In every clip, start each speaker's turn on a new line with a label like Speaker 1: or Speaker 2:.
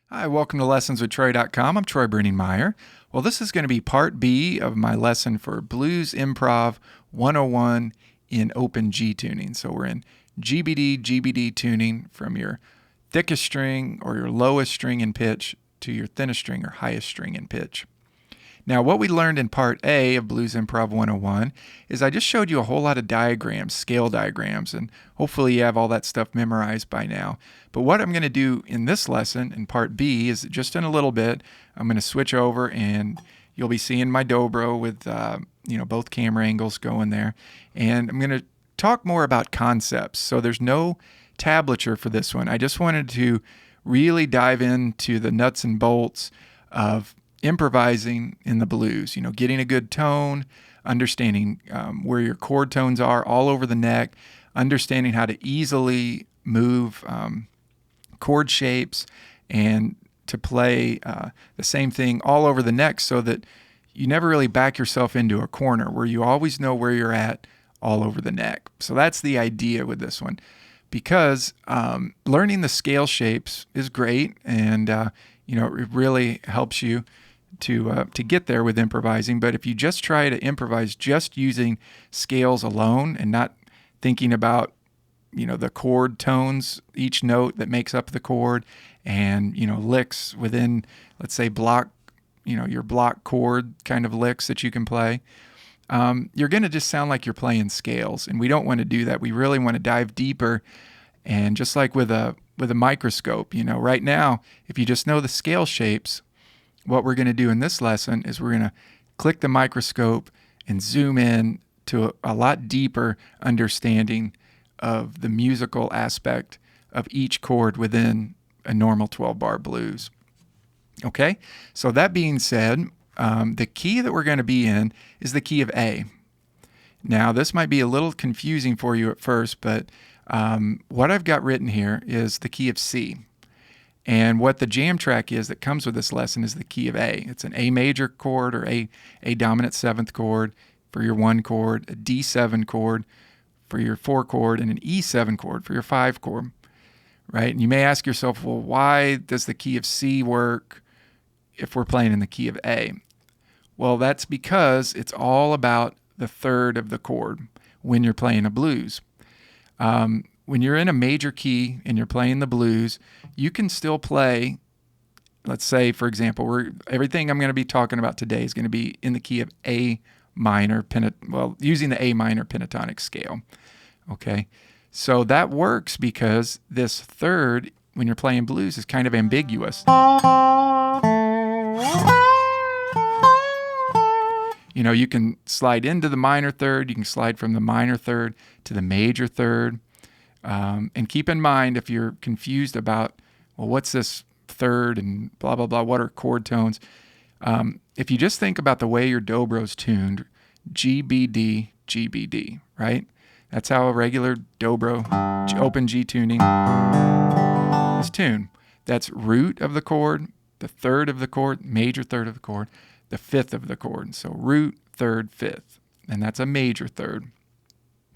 Speaker 1: Hi, welcome to lessonswithtroy.com. I'm Troy Brenningmeyer. Well, this is going to be part B of my lesson for Blues Improv 101 in open G tuning. So we're in GBD tuning from your thickest string or your lowest string in pitch to your thinnest string or highest string in pitch. Now, what we learned in part A of Blues Improv 101 is I just showed you a whole lot of diagrams, scale diagrams, and hopefully you have all that stuff memorized by now. But what I'm going to do in this lesson, in part B, is just in a little bit, I'm going to switch over and you'll be seeing my dobro with both camera angles going there. And I'm going to talk more about concepts. So there's no tablature for this one. I just wanted to really dive into the nuts and bolts of improvising in the blues, getting a good tone, understanding where your chord tones are all over the neck, understanding how to easily move chord shapes and to play the same thing all over the neck so that you never really back yourself into a corner where you always know where you're at all over the neck. So that's the idea with this one, because learning the scale shapes is great, and it really helps you to get there with improvising. But if you just try to improvise just using scales alone and not thinking about the chord tones, each note that makes up the chord, and licks within, let's say, block, your block chord kind of licks that you can play, you're going to just sound like you're playing scales, and we don't want to do that. We really want to dive deeper. And just like with a microscope, right now, if you just know the scale shapes, what we're going to do in this lesson is we're going to click the microscope and zoom in to a lot deeper understanding of the musical aspect of each chord within a normal 12-bar blues. Okay, so that being said, the key that we're going to be in is the key of A. Now, this might be a little confusing for you at first, but what I've got written here is the key of C. And what the jam track is that comes with this lesson is the key of A. It's an A major chord or A dominant seventh chord for your 1 chord, a D7 chord for your 4 chord, and an E7 chord for your 5 chord, right? And you may ask yourself, well, why does the key of C work if we're playing in the key of A? Well, that's because it's all about the third of the chord when you're playing a blues. When you're in a major key and you're playing the blues, you can still play, let's say, for example, everything I'm going to be talking about today is going to be in the key of A minor, using the A minor pentatonic scale. Okay, so that works because this third, when you're playing blues, is kind of ambiguous. You can slide into the minor third, you can slide from the minor third to the major third. And keep in mind, if you're confused about, well, what's this third and blah, blah, blah, what are chord tones? If you just think about the way your dobro's tuned, GBD, GBD, right? That's how a regular dobro, open G tuning is tuned. That's root of the chord, the third of the chord, major third of the chord, the fifth of the chord. So root, third, fifth. And that's a major third.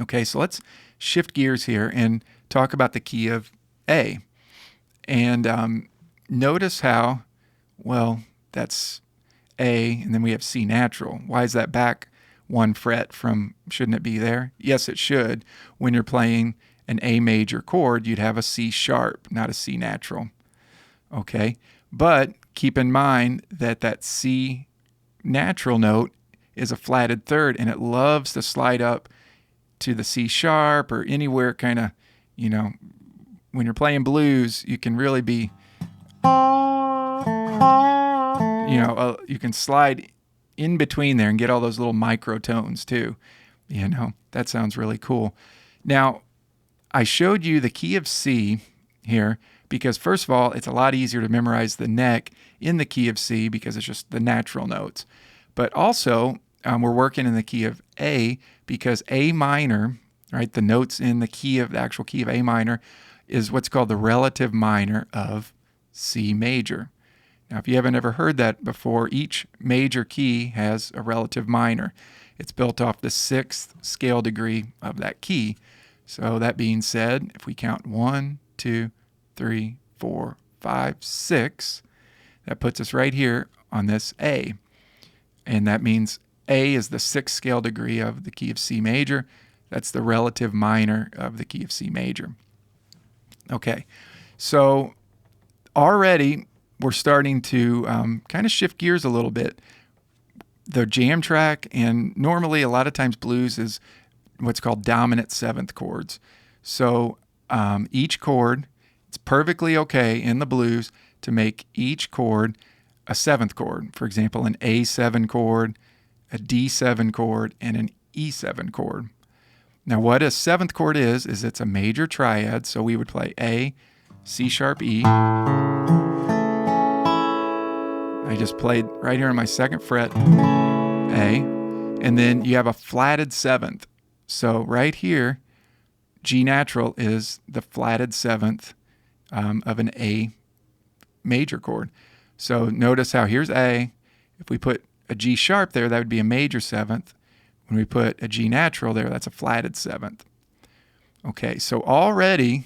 Speaker 1: Okay, so let's shift gears here and talk about the key of A. And notice how, well, that's A, and then we have C natural. Why is that back 1 fret from, shouldn't it be there? Yes, it should. When you're playing an A major chord, you'd have a C sharp, not a C natural. Okay, but keep in mind that C natural note is a flatted third, and it loves to slide up to the C sharp or anywhere kind of, when you're playing blues, you can really be, you can slide in between there and get all those little microtones too. That sounds really cool. Now, I showed you the key of C here because, first of all, it's a lot easier to memorize the neck in the key of C because it's just the natural notes. But also, we're working in the key of A because A minor, right, the notes in the actual key of A minor is what's called the relative minor of C major. Now, if you haven't ever heard that before, each major key has a relative minor. It's built off the 6th scale degree of that key. So that being said, if we count 1, 2, 3, 4, 5, 6. That puts us right here on this A. And that means A is the 6th scale degree of the key of C major. That's the relative minor of the key of C major. Okay, so already we're starting to kind of shift gears a little bit. The jam track, and normally a lot of times blues is what's called dominant 7th chords. So each chord, it's perfectly okay in the blues to make each chord a 7th chord. For example, an A7 chord, a D7 chord, and an E7 chord. Now what a 7th chord is it's a major triad, so we would play A, C sharp, E. I just played right here on my 2nd fret, A, and then you have a flatted 7th. So right here, G natural is the flatted 7th of an A major chord. So notice how here's A. If we put a G sharp there, that would be a major 7th. When we put a G natural there, that's a flatted 7th. Okay, so already,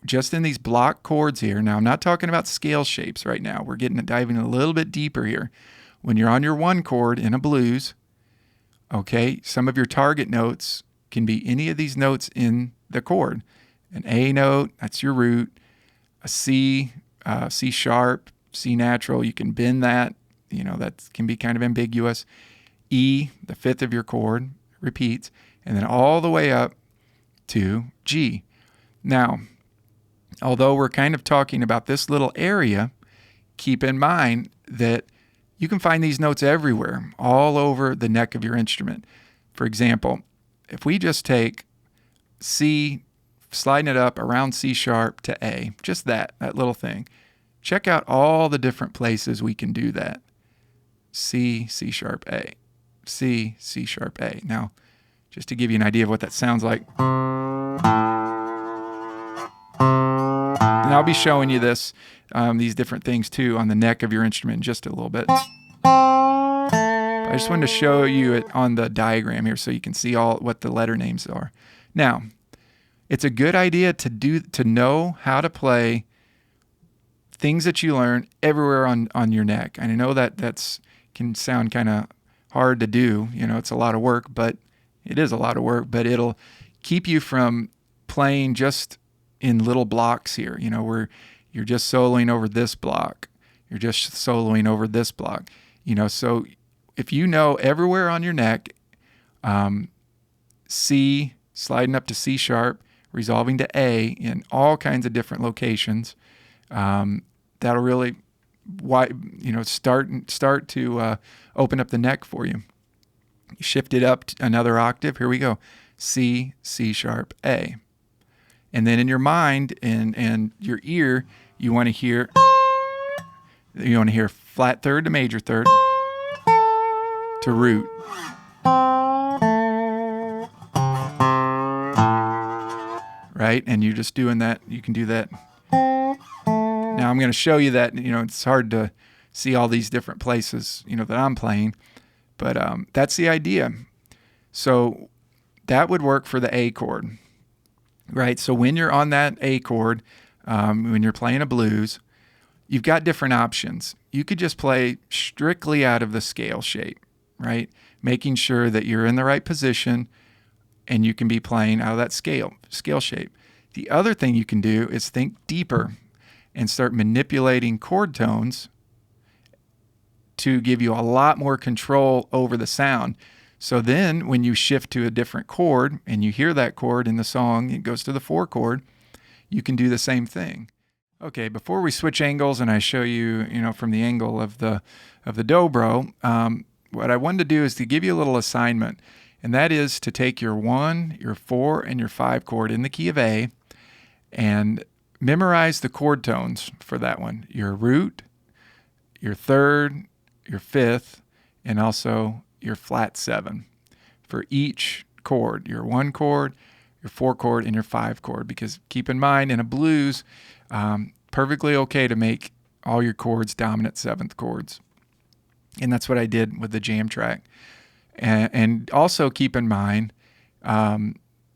Speaker 1: just in these block chords here, now I'm not talking about scale shapes right now. We're diving a little bit deeper here. When you're on your 1 chord in a blues, okay, some of your target notes can be any of these notes in the chord. An A note, that's your root. A C, C sharp, C natural, you can bend that. That can be kind of ambiguous. E, the 5th of your chord, repeats, and then all the way up to G. Now, although we're kind of talking about this little area, keep in mind that you can find these notes everywhere, all over the neck of your instrument. For example, if we just take C, sliding it up around C sharp to A, just that little thing, check out all the different places we can do that. C, C sharp, A. C, C sharp, A. Now, just to give you an idea of what that sounds like. And I'll be showing you these different things too on the neck of your instrument in just a little bit. I just wanted to show you it on the diagram here so you can see what the letter names are. Now, it's a good idea to know how to play things that you learn everywhere on your neck. And I know that can sound kind of hard to do. It's a lot of work, but it is a lot of work, but it'll keep you from playing just in little blocks here, where you're just soloing over this block. You're just soloing over this block. So if you know everywhere on your neck, C, sliding up to C sharp, resolving to A in all kinds of different locations, that'll really start to open up the neck for you. Shift it up another octave. Here we go. C, C sharp, A. And then in your mind and your ear, you want to hear flat third to major third to root. Right? And you're just doing that. You can do that. Now I'm going to show you that, it's hard to see all these different places, that I'm playing, but that's the idea. So that would work for the A chord, right? So when you're on that A chord, when you're playing a blues, you've got different options. You could just play strictly out of the scale shape, right? Making sure that you're in the right position and you can be playing out of that scale shape. The other thing you can do is think deeper and start manipulating chord tones to give you a lot more control over the sound. So then when you shift to a different chord and you hear that chord in the song, it goes to the 4 chord, you can do the same thing. Okay, before we switch angles and I show you, from the angle of the dobro, what I wanted to do is to give you a little assignment, and that is to take your 1, your 4, and your 5 chord in the key of A and memorize the chord tones for that one. Your root, your 3rd, your 5th, and also your flat 7 for each chord. Your 1 chord, your 4 chord, and your 5 chord. Because keep in mind, in a blues, perfectly okay to make all your chords dominant 7th chords. And that's what I did with the jam track. And also keep in mind,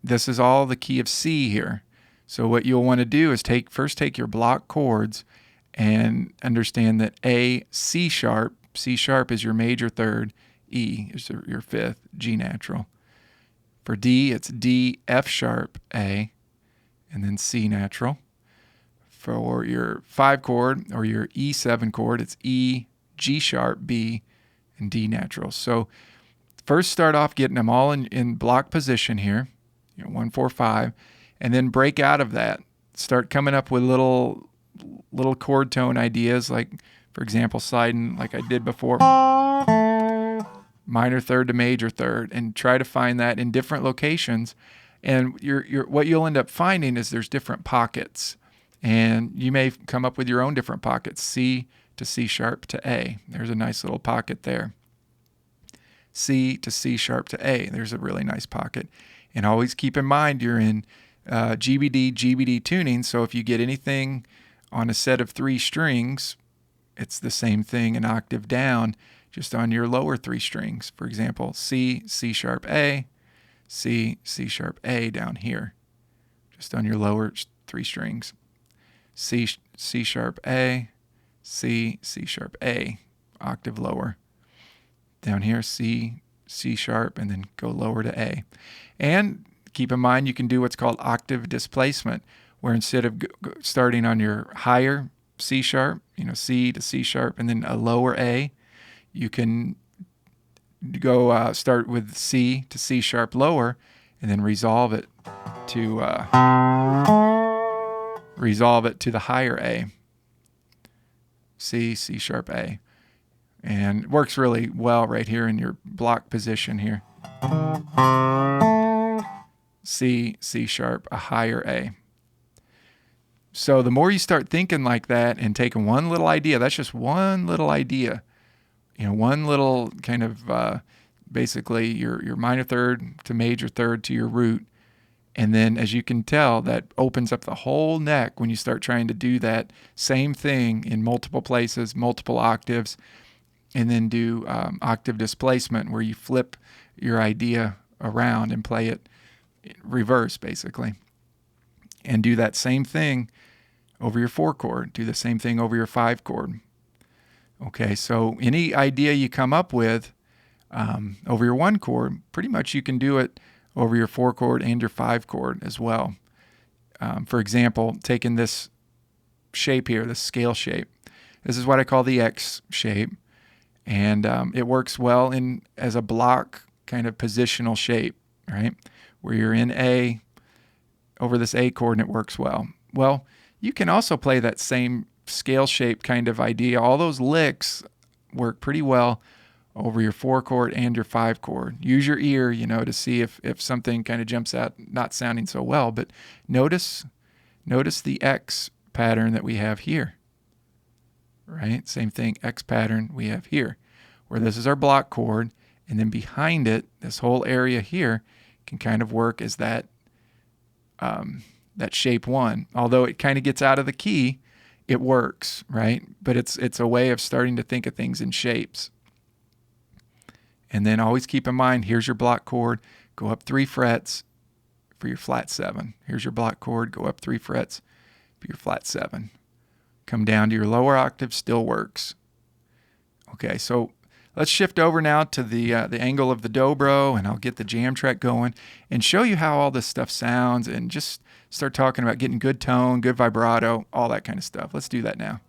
Speaker 1: this is all the key of C here. So what you'll want to do is first take your block chords and understand that A, C sharp is your major third, E is your fifth, G natural. For D, it's D, F sharp, A, and then C natural. For your 5 chord or your E7 chord, it's E, G sharp, B, and D natural. So first start off getting them all in block position here, 1, 4, 5, and then break out of that. Start coming up with little chord tone ideas, like, for example, sliding like I did before, minor third to major third, and try to find that in different locations. And what you'll end up finding is there's different pockets, and you may come up with your own different pockets. C to C sharp to A. There's a nice little pocket there. C to C sharp to A. There's a really nice pocket. And always keep in mind you're in GBD tuning, so if you get anything on a set of 3 strings, it's the same thing an octave down, just on your lower 3 strings. For example, C, C sharp A, C, C sharp A down here, just on your lower 3 strings. C, C sharp A, C, C sharp A, octave lower. Down here, C, C sharp, and then go lower to A. And keep in mind you can do what's called octave displacement, where instead of starting on your higher C sharp, C to C sharp, and then a lower A, you can go start with C to C sharp lower, and then resolve it to the higher A. C, C sharp A. And it works really well right here in your block position here. C, C sharp, a higher A. So the more you start thinking like that and taking one little idea, that's just one little idea, one little kind of basically your minor third to major third to your root. And then, as you can tell, that opens up the whole neck when you start trying to do that same thing in multiple places, multiple octaves, and then do octave displacement, where you flip your idea around and play it reverse, basically. And do that same thing over your 4 chord. Do the same thing over your 5 chord. Okay, so any idea you come up with over your 1 chord, pretty much you can do it over your 4 chord and your 5 chord as well. For example, taking this shape here, this scale shape. This is what I call the X shape. And it works well as a block kind of positional shape, right? Where you're in A over this A chord and it works well. Well, you can also play that same scale shape kind of idea. All those licks work pretty well over your 4 chord and your 5 chord. Use your ear, to see if something kind of jumps out not sounding so well. But notice the X pattern that we have here. Right? Same thing, X pattern we have here, where this is our block chord, and then behind it, this whole area here can kind of work as that shape 1. Although it kind of gets out of the key, it works, right? But it's a way of starting to think of things in shapes. And then always keep in mind, here's your block chord, go up 3 frets for your flat 7. Here's your block chord, go up 3 frets for your flat 7. Come down to your lower octave, still works. Okay, so let's shift over now to the angle of the dobro, and I'll get the jam track going and show you how all this stuff sounds, and just start talking about getting good tone, good vibrato, all that kind of stuff. Let's do that now.